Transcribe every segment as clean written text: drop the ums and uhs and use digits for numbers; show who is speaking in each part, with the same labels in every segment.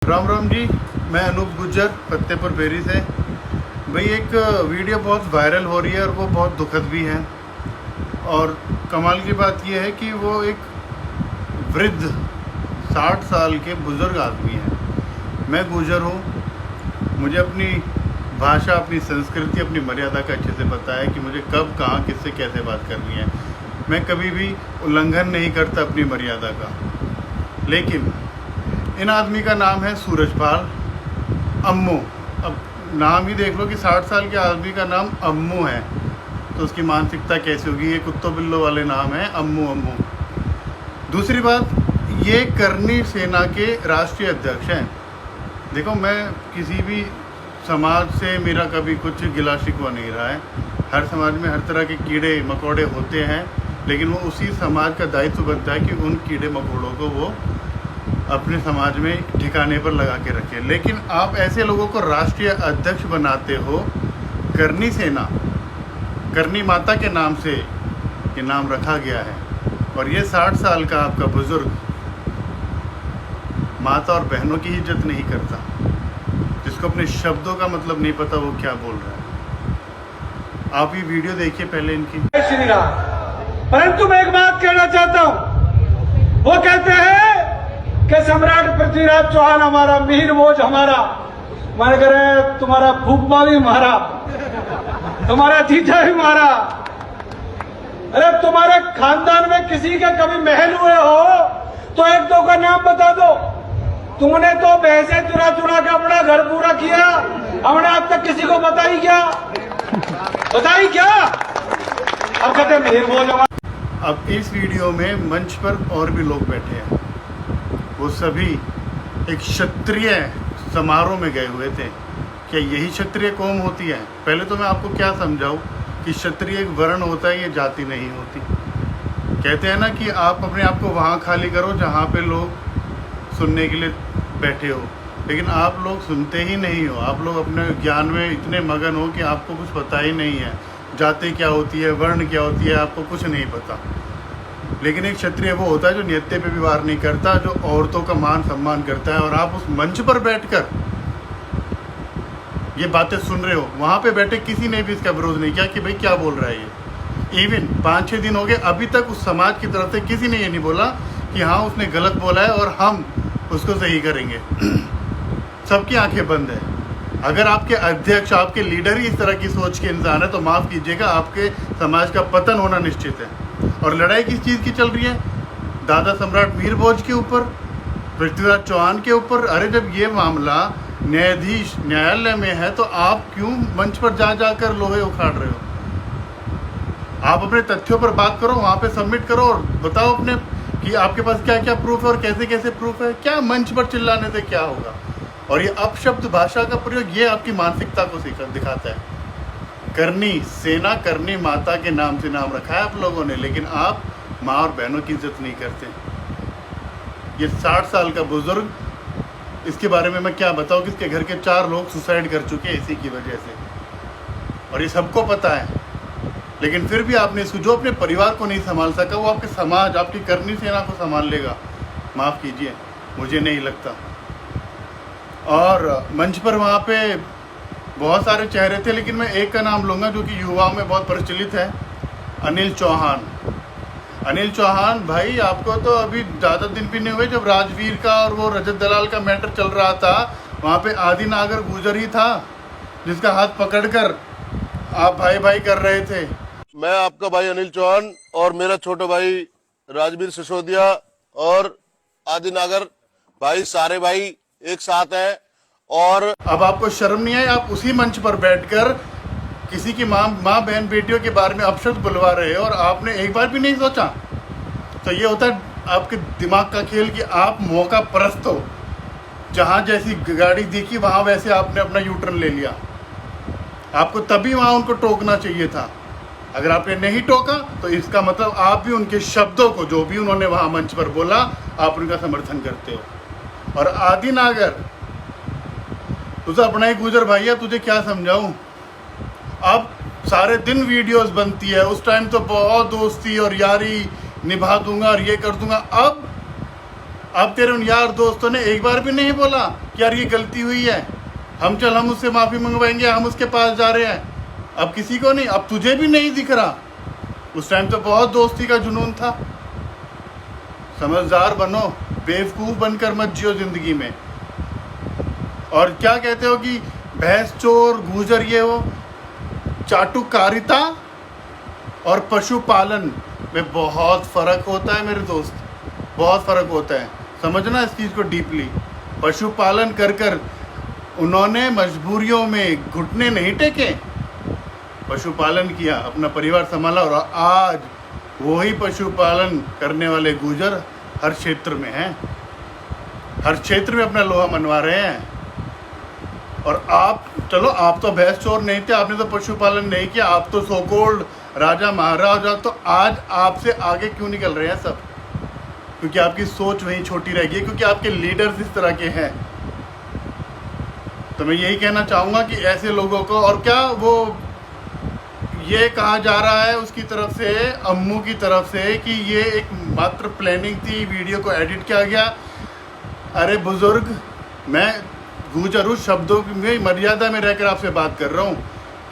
Speaker 1: राम राम जी, मैं अनूप गुज्जर फतेहपुर बेरी से। भाई एक वीडियो बहुत वायरल हो रही है और वो बहुत दुखद भी है। और कमाल की बात यह है कि वो एक वृद्ध 60 साल के बुज़ुर्ग आदमी हैं। मैं गुज्जर हूँ, मुझे अपनी भाषा, अपनी संस्कृति, अपनी मर्यादा का अच्छे से पता है कि मुझे कब, कहाँ, किससे कैसे बात करनी है। मैं कभी भी उल्लंघन नहीं करता अपनी मर्यादा का। लेकिन इन आदमी का नाम है सूरजपाल अम्मू। अब नाम ही देख लो कि 60 साल के आदमी का नाम अम्मू है, तो उसकी मानसिकता कैसी होगी। ये कुत्तों बिल्लों वाले नाम है, अम्मू अम्मू। दूसरी बात, ये करनी सेना के राष्ट्रीय अध्यक्ष हैं। देखो, मैं किसी भी समाज से मेरा कभी कुछ गिला शिकवा नहीं रहा है। हर समाज में हर तरह के कीड़े मकोड़े होते हैं, लेकिन वो उसी समाज का दायित्व बनता है कि उन कीड़े मकोड़ों को वो अपने समाज में ठिकाने पर लगा के रखे। लेकिन आप ऐसे लोगों को राष्ट्रीय अध्यक्ष बनाते हो। करनी सेना, करनी माता के नाम से ये नाम रखा गया है। और ये 60 साल का आपका बुजुर्ग माता और बहनों की इज्जत नहीं करता, जिसको अपने शब्दों का मतलब नहीं पता वो क्या बोल रहा है। आप ये वीडियो देखिए पहले इनकी।
Speaker 2: श्री राम। परंतु मैं एक बात कहना चाहता हूं। वो कहते हैं कि सम्राट पृथ्वीराज चौहान हमारा, मिहिर भोज हमारा, मन करे तुम्हारा फूफा भी हमारा, तुम्हारा जीजा भी हमारा। अरे तुम्हारे खानदान में किसी के कभी महल हुए हो तो एक दो का नाम बता दो। तुमने तो भैंसे चुरा चुरा के अपना घर पूरा किया, हमने अब तक किसी को बताई क्या? बताई क्या? अब कहते मिहिर भोज हमारा।
Speaker 1: अब इस वीडियो में मंच पर और भी लोग बैठे हैं। वो सभी एक क्षत्रिय समारोह में गए हुए थे। क्या यही क्षत्रिय कौम होती है? पहले तो मैं आपको क्या समझाऊं कि क्षत्रिय एक वर्ण होता है, ये जाति नहीं होती। कहते हैं ना कि आप अपने आप को वहाँ खाली करो जहाँ पे लोग सुनने के लिए बैठे हो, लेकिन आप लोग सुनते ही नहीं हो। आप लोग अपने ज्ञान में इतने मगन हो कि आपको कुछ पता ही नहीं है। जाति क्या होती है, वर्ण क्या होती है, आपको कुछ नहीं पता। लेकिन एक क्षत्रिय वो होता है जो नियत्ते पे भी वार नहीं करता, जो औरतों का मान सम्मान करता है। और आप उस मंच पर बैठकर ये बातें सुन रहे हो। वहाँ पे बैठे किसी ने भी इसका विरोध नहीं किया कि भाई क्या बोल रहा है ये। इवन 5-6 दिन हो गए, अभी तक उस समाज की तरफ से किसी ने ये नहीं बोला कि हाँ उसने गलत बोला है और हम उसको सही करेंगे। सबकी आंखें बंद है। अगर आपके अध्यक्ष, आपके लीडर ही इस तरह की सोच के इंसान है तो माफ़ कीजिएगा, आपके समाज का पतन होना निश्चित है। और लड़ाई किस चीज़ की चल रही है? दादा सम्राट मिहिर भोज के ऊपर, पृथ्वीराज चौहान के ऊपर। अरे जब ये मामला न्यायाधीश न्यायालय में है तो आप क्यों मंच पर जा जाकर लोहे उखाड़ रहे हो? आप अपने तथ्यों पर बात करो, वहाँ पे सबमिट करो और बताओ अपने कि आपके पास क्या क्या प्रूफ है और कैसे कैसे प्रूफ है। क्या मंच पर चिल्लाने से क्या होगा? और ये अपशब्द भाषा का प्रयोग, ये आपकी मानसिकता को दिखाता है। करनी सेना, करनी माता के नाम से नाम रखा है आप लोगों ने, लेकिन आप माँ और बहनों की इज्जत नहीं करते। ये 60 साल का बुजुर्ग, इसके बारे में मैं क्या बताऊँ कि इसके घर के 4 लोग सुसाइड कर चुके हैं इसी की वजह से। और ये सबको पता है, लेकिन फिर भी आपने इसको, जो अपने परिवार को नहीं संभाल सका वो आपके समाज, आपकी करनी सेना को संभाल लेगा? माफ़ कीजिए, मुझे नहीं लगता। और मंच पर वहाँ पे बहुत सारे चेहरे थे, लेकिन मैं एक का नाम लूँगा जो कि युवाओं में बहुत प्रचलित है, अनिल चौहान। अनिल चौहान भाई, आपको तो अभी ज़्यादा दिन भी नहीं हुए जब राजवीर का और वो रजत दलाल का मैटर चल रहा था। वहाँ पे आदि नागर गुजर ही था जिसका हाथ पकड़कर आप भाई भाई कर रहे थे।
Speaker 3: मैं आपका भाई अनिल चौहान और मेरा छोटा भाई राजवीर सिसोदिया और आदि नागर भाई, सारे भाई एक साथ हैं। और
Speaker 1: अब आपको शर्म नहीं आई? आप उसी मंच पर बैठकर किसी की माँ बहन बेटियों के बारे में अपशब्द बुलवा रहे हो और आपने एक बार भी नहीं सोचा। तो ये होता है आपके दिमाग का खेल कि आप मौका परस्त हो। जहाँ जैसी गाड़ी दिखी वहाँ वैसे आपने अपना यूटर्न ले लिया। आपको तभी वहाँ उनको टोकना चाहिए था। अगर आपने नहीं टोका तो इसका मतलब आप भी उनके शब्दों को, जो भी उन्होंने वहाँ मंच पर बोला, आप उनका समर्थन करते हो। और आदि नागर, तुझे अपना ही गुजर भाई है, तुझे क्या समझाऊं। अब सारे दिन वीडियोस बनती है, उस टाइम तो बहुत दोस्ती और यारी निभा दूंगा और ये कर दूंगा। अब अब तेरे उन यार दोस्तों ने एक बार भी नहीं बोला कि यार ये गलती हुई है, हम उससे माफ़ी मंगवाएंगे, हम उसके पास जा रहे हैं। अब किसी को नहीं, अब तुझे भी नहीं दिख रहा। उस टाइम तो बहुत दोस्ती का जुनून था। समझदार बनो, बेवकूफ़ बनकर मत जियो ज़िंदगी में। और क्या कहते हो कि भैंस चोर, गुजर, ये वो, चाटुकारिता और पशुपालन में बहुत फ़र्क होता है मेरे दोस्त, बहुत फ़र्क होता है। समझना इस चीज़ को डीपली। पशुपालन कर कर उन्होंने मजबूरियों में घुटने नहीं टेके, पशुपालन किया, अपना परिवार संभाला। और आज वही पशुपालन करने वाले गुजर हर क्षेत्र में हैं, हर क्षेत्र में अपना लोहा मनवा रहे हैं। और आप, चलो आप तो भैंस चोर नहीं थे, आपने तो पशुपालन नहीं किया, आप तो सो कॉल्ड राजा महाराजा, तो आज आपसे आगे क्यों निकल रहे हैं सब? क्योंकि आपकी सोच वहीं छोटी रह गई, क्योंकि आपके लीडर्स इस तरह के हैं। तो मैं यही कहना चाहूँगा कि ऐसे लोगों को, और क्या वो ये कहा जा रहा है उसकी तरफ से, अम्मू की तरफ से, कि ये एक मात्र प्लानिंग थी, वीडियो को एडिट किया गया। अरे बुजुर्ग, मैं गुजर उस शब्दों में मर्यादा में रहकर आपसे बात कर रहा हूँ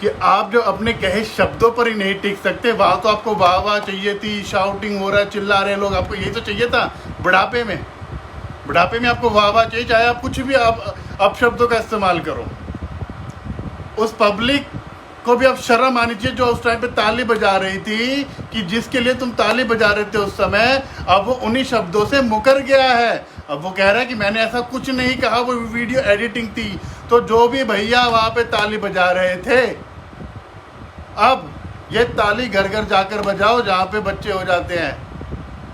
Speaker 1: कि आप जो अपने कहे शब्दों पर ही नहीं टिक सकते, वहाँ तो आपको वाह वाह चाहिए थी, शाउटिंग हो रहा है, चिल्ला रहे लोग, आपको यही तो चाहिए था। बुढ़ापे में आपको वाह वाह चाहिए, चाहे आप कुछ भी आप अपशब्दों का इस्तेमाल करो। उस पब्लिक को भी अब शर्म आनी चाहिए जो उस टाइम पे ताली बजा रही थी, कि जिसके लिए तुम ताली बजा रहे थे उस समय, अब वो उन्हीं शब्दों से मुकर गया है। अब वो कह रहा है कि मैंने ऐसा कुछ नहीं कहा, वो वीडियो एडिटिंग थी। तो जो भी भैया वहाँ पे ताली बजा रहे थे, अब ये ताली घर घर जाकर बजाओ जहाँ पे बच्चे हो जाते हैं,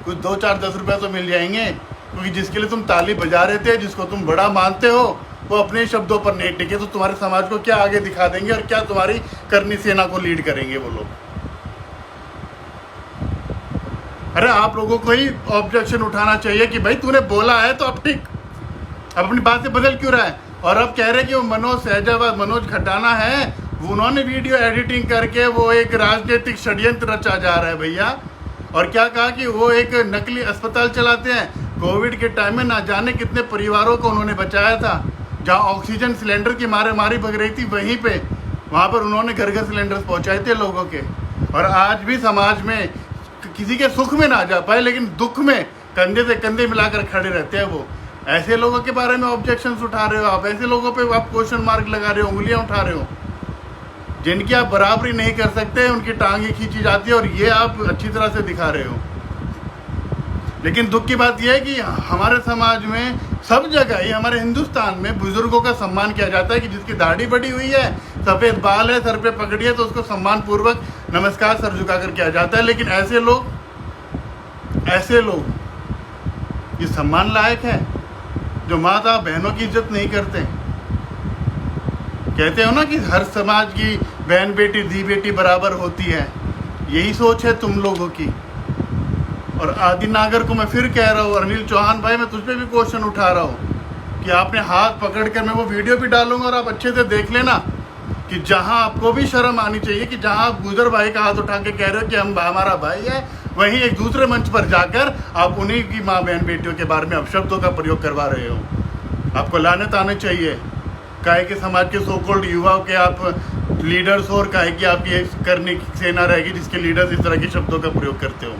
Speaker 1: कुछ 2-4-10 रुपये तो मिल जाएंगे। क्योंकि जिसके लिए तुम ताली बजा रहे थे, जिसको तुम बड़ा मानते हो, वो अपने शब्दों पर नहीं टिके, तो तुम्हारे समाज को क्या आगे दिखा देंगे और क्या तुम्हारी करनी सेना को लीड करेंगे वो लोग? अरे आप लोगों को ही ऑब्जेक्शन उठाना चाहिए कि भाई तूने बोला है तो अब ठीक, अब अपनी बात से बदल क्यों रहा है? और अब कह रहे कि वो मनोज खटाना है, उन्होंने वीडियो एडिटिंग करके वो एक राजनीतिक षड्यंत्र रचा जा रहा है भैया। और क्या कहा कि वो एक नकली अस्पताल चलाते हैं। कोविड के टाइम में ना जाने कितने परिवारों को उन्होंने बचाया था, जहाँ ऑक्सीजन सिलेंडर की मारी भग रही थी, वहीं पे वहाँ पर उन्होंने घर घर सिलेंडर पहुँचाए थे लोगों के। और आज भी समाज में किसी के सुख में ना जा पाए, लेकिन दुख में कंधे से कंधे मिलाकर खड़े रहते हैं वो। ऐसे लोगों के बारे में ऑब्जेक्शंस उठा रहे हो आप, ऐसे लोगों पे आप क्वेश्चन मार्क लगा रहे हो, उंगलियां उठा रहे हो। जिनकी आप बराबरी नहीं कर सकते, उनकी टांगें खींची जाती है, और ये आप अच्छी तरह से दिखा रहे हो। लेकिन दुख की बात यह है कि हमारे समाज में सब जगह, ये हमारे हिंदुस्तान में बुजुर्गों का सम्मान किया जाता है कि जिसकी दाढ़ी बढ़ी हुई है, सफ़ेद बाल है, सर पे पगड़ी है, तो उसको सम्मान पूर्वक नमस्कार सर झुकाकर किया जाता है। लेकिन ऐसे लोग ये सम्मान लायक है जो माता बहनों की इज्जत नहीं करते? कहते हो ना कि हर समाज की बहन बेटी दी बेटी बराबर होती है, यही सोच है तुम लोगों की। और आदि नागर को मैं फिर कह रहा हूँ, अनिल चौहान भाई, मैं तुझ पे भी क्वेश्चन उठा रहा हूँ कि आपने हाथ पकड़ कर, मैं वो वीडियो भी डालूंगा और आप अच्छे से देख लेना कि जहाँ आपको भी शर्म आनी चाहिए कि जहाँ आप गुजर भाई का हाथ उठा के कह रहे हो कि हम हमारा भाई है, वहीं एक दूसरे मंच पर जाकर आप उन्हीं की माँ बहन बेटियों के बारे में अपशब्दों का प्रयोग करवा रहे हो। आपको लानत आने चाहिए। काहे के समाज के सो कॉल्ड युवाओं के आप लीडर्स हो, और काहे की आपकी एक करने की सेना रहेगी जिसके लीडर्स इस तरह के शब्दों का प्रयोग करते हो।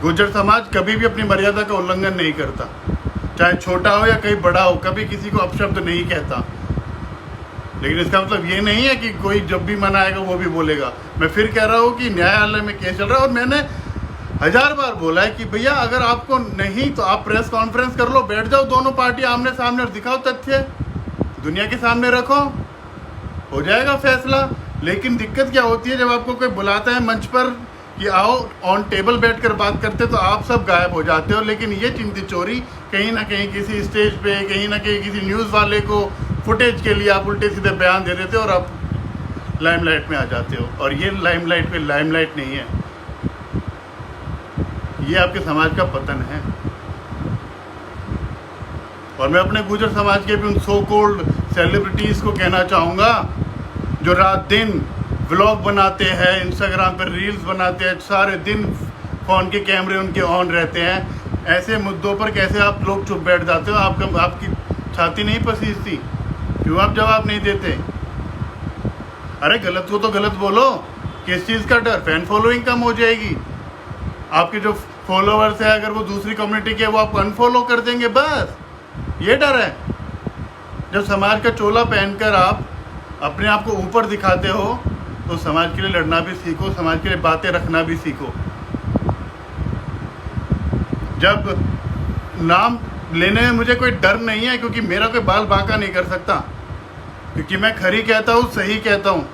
Speaker 1: गुर्जर समाज कभी भी अपनी मर्यादा का उल्लंघन नहीं करता, चाहे छोटा हो या कहीं बड़ा हो, कभी किसी को अपशब्द नहीं कहता। लेकिन इसका मतलब ये नहीं है कि कोई जब भी मन आएगा वो भी बोलेगा। मैं फिर कह रहा हूँ कि न्यायालय में केस चल रहा है, और मैंने 1000 बार बोला है कि भैया अगर आपको नहीं तो आप प्रेस कॉन्फ्रेंस कर लो, बैठ जाओ दोनों पार्टी आमने सामने और दिखाओ तथ्य, दुनिया के सामने रखो, हो जाएगा फैसला। लेकिन दिक्कत क्या होती है, जब आपको कोई बुलाता है मंच पर कि आओ ऑन टेबल बैठकर बात करते, तो आप सब गायब हो जाते हो। लेकिन ये चिंती चोरी कहीं ना कहीं किसी स्टेज पे, कहीं ना कहीं किसी न्यूज़ वाले को फुटेज के लिए आप उल्टे सीधे बयान दे देते हो और आप लाइमलाइट में आ जाते हो। और ये लाइमलाइट पे लाइमलाइट नहीं है, ये आपके समाज का पतन है। और मैं अपने गुर्जर समाज के भी उन सो कॉल्ड सेलिब्रिटीज़ को कहना चाहूँगा जो रात दिन व्लॉग बनाते हैं, इंस्टाग्राम पर रील्स बनाते हैं, सारे दिन फ़ोन के कैमरे उनके ऑन रहते हैं। ऐसे मुद्दों पर कैसे आप लोग चुप बैठ जाते हो? आपकी छाती नहीं पसीजती? क्यों आप जवाब नहीं देते? अरे गलत को तो गलत बोलो। किस चीज़ का डर? फैन फॉलोइंग कम हो जाएगी। आपके जो फॉलोअर्स है अगर वो दूसरी कम्युनिटी के, वो आप अनफॉलो कर देंगे, बस ये डर है। जब समाज का चोला पहनकर आप अपने आप को ऊपर दिखाते हो तो समाज के लिए लड़ना भी सीखो, समाज के लिए बातें रखना भी सीखो। जब नाम लेने में मुझे कोई डर नहीं है, क्योंकि मेरा कोई बाल बांका नहीं कर सकता, क्योंकि मैं खरी कहता हूँ, सही कहता हूँ।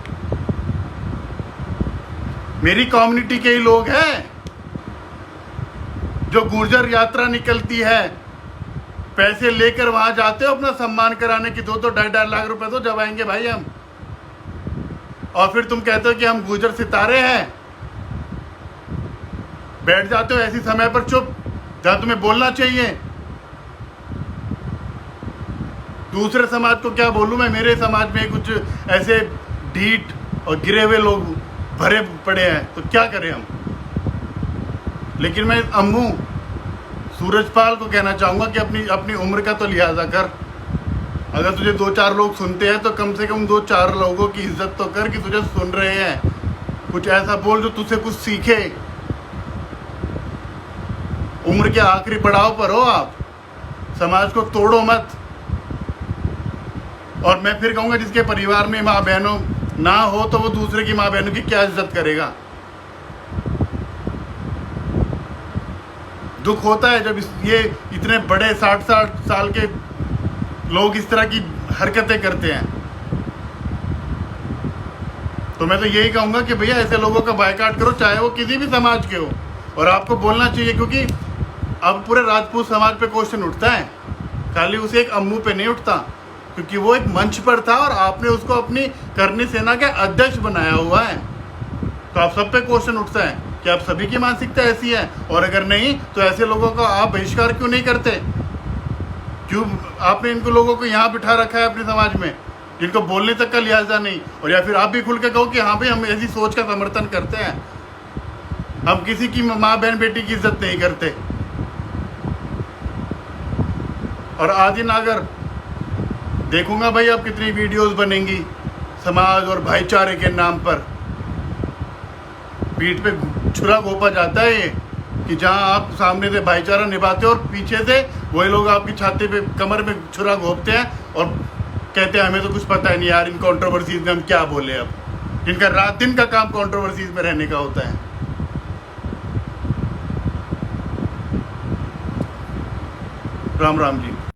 Speaker 1: मेरी कम्युनिटी के ही लोग हैं। जो गुर्जर यात्रा निकलती है, पैसे लेकर वहां जाते हो अपना सम्मान कराने की, 2-2 ढाई लाख रुपए तो जब आएंगे भाई हम, और फिर तुम कहते हो कि हम गुर्जर सितारे हैं। बैठ जाते हो ऐसी समय पर चुप जहां तुम्हें बोलना चाहिए। दूसरे समाज को क्या बोलूं मैं? मेरे समाज में कुछ ऐसे ढीठ और गिरे हुए लोग भरे पड़े हैं, तो क्या करें हम? लेकिन मैं अम्मू सूरजपाल को कहना चाहूँगा कि अपनी उम्र का तो लिहाजा कर। अगर तुझे 2-4 लोग सुनते हैं तो कम से कम 2-4 लोगों की इज्जत तो कर कि तुझे सुन रहे हैं। कुछ ऐसा बोल जो तुझसे कुछ सीखे। उम्र के आखिरी पड़ाव पर हो आप, समाज को तोड़ो मत। और मैं फिर कहूँगा जिसके परिवार में माँ बहनों ना हो तो वो दूसरे की माँ बहनों की क्या इज्जत करेगा? दुख होता है जब ये इतने बड़े 60-60 साल के लोग इस तरह की हरकतें करते हैं। तो मैं तो यही कहूँगा कि भैया ऐसे लोगों का बायकॉट करो, चाहे वो किसी भी समाज के हो। और आपको बोलना चाहिए, क्योंकि अब पूरे राजपूत समाज पे क्वेश्चन उठता है, खाली उसे एक अम्मू पे नहीं उठता, क्योंकि वो एक मंच पर था और आपने उसको अपनी करनी सेना के अध्यक्ष बनाया हुआ है। तो आप सब पे क्वेश्चन उठता है कि आप सभी की मानसिकता ऐसी है, और अगर नहीं तो ऐसे लोगों का आप बहिष्कार क्यों नहीं करते? क्यों आपने इनको लोगों को यहाँ बिठा रखा है अपने समाज में, जिनको बोलने तक का लिहाजा नहीं? और या फिर आप भी खुल के कहो कि हाँ भाई हम ऐसी सोच का समर्थन करते हैं, हम किसी की माँ बहन बेटी की इज्जत नहीं करते। और आदिनागर देखूंगा भाई अब कितनी वीडियोस बनेंगी समाज और भाईचारे के नाम पर। पीठ पे छुरा घोंपा जाता है ये कि जहां आप सामने से भाईचारा निभाते हो और पीछे से वही लोग आपकी छाती पे, कमर में छुरा घोंपते हैं और कहते हैं हमें तो कुछ पता ही नहीं यार, इन कंट्रोवर्सीज में हम क्या बोले। अब जिनका रात दिन का काम कंट्रोवर्सीज में रहने का होता है। राम राम जी।